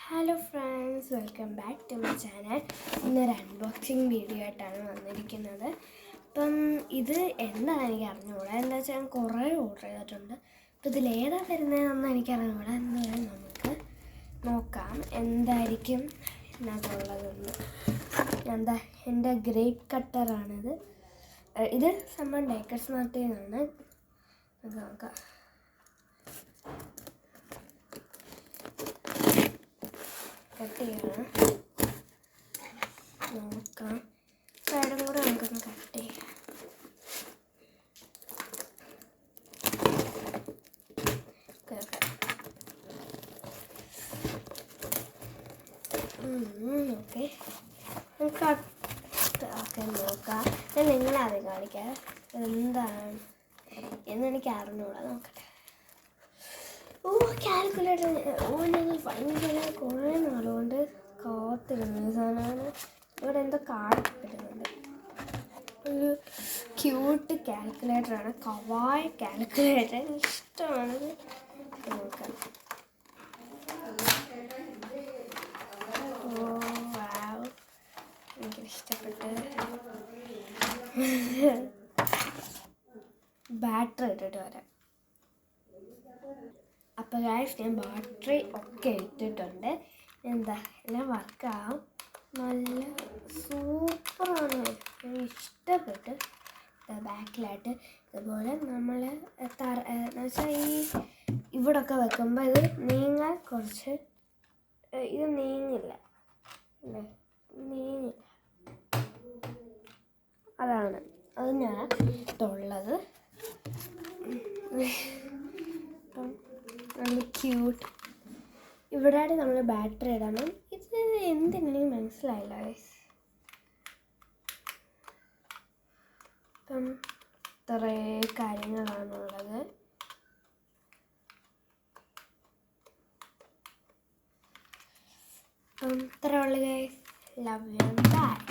Hello friends, welcome back to my channel. ഇന്നൊരു unboxing video ആയിട്ടാണ് വന്നിരിക്കുന്നത്. അപ്പം ഇത് എന്താണെന്ന് എനിക്ക് അറിഞ്ഞുകൂടാ. എന്താ വെച്ചാൽ ഞാൻ കുറേ ഓർഡർ ചെയ്തിട്ടുണ്ട്. അപ്പോൾ ഇതിലേതാ വരുന്നതെന്നൊന്നും എനിക്ക് അറിഞ്ഞുകൂടാ. എന്തായാലും നമുക്ക് നോക്കാം എന്തായിരിക്കും ഇതിനകത്തുള്ളതെന്ന്. എന്താ എൻ്റെ ഗ്രേപ്പ് കട്ടറാണിത്. ഇത് സംഭവം ഡേക്കേഴ്സ് മാർട്ടിൽ നിന്നാണ്. നോക്കാം. കട്ട് ചെയ്യണം. നോക്കാം. സൈഡും കൂടെ നമുക്കൊന്ന് കട്ട് ചെയ്യാം. ഓക്കെ, ഓക്കെ നോക്കാം. ഞാൻ നിങ്ങളത് കാണിക്കാം എന്താണ് എന്നെനിക്ക് അറിഞ്ഞൂടാ. നോക്കട്ടെ. കാൽക്കുലേറ്റർ. ഞാൻ ഭയങ്കര കുറേ നാളുകൊണ്ട് കാത്തിരുന്ന സാധനമാണ്. ഇവിടെ എന്തോ കാർഡ് ഇടുന്നുണ്ട്. ഒരു ക്യൂട്ട് കാൽക്കുലേറ്ററാണ്. Kawaii calculator. ഇഷ്ടമാണത്. നോക്കാം. വാവ്, എനിക്കിഷ്ടപ്പെട്ട്. ബാറ്ററി ഇട്ടിട്ട് വരാം. അപ്പോൾ ഗൈസ്, ഞാൻ ബാറ്ററി ഒക്കെ ഇട്ടിട്ടുണ്ട്. എന്താ എല്ലാം വർക്കാവും. നല്ല സൂപ്പറാണ്. എനിക്ക് ഇഷ്ടപ്പെട്ട്. ബാക്കിലായിട്ട് ഇതുപോലെ നമ്മൾ എന്ന് വെച്ചാൽ ഇവിടൊക്കെ വെക്കുമ്പോൾ ഇത് നീങ്ങാൻ കുറച്ച് ഇത് നീങ്ങില്ല. അതാണ് അത് ഞാൻ ഇട്ടുള്ളത്. നല്ല ക്യൂട്ട്. ഇവിടെയായിട്ട് നമ്മൾ ബാറ്ററി ഇടണം. ഇത് എന്തിനും മനസ്സിലായില്ല ഗൈസ്. ഇപ്പം ഇത്രേ കാര്യങ്ങളാണുള്ളത്. ഇത്രേ ഉള്ളു ഗൈസ്. Love you, by.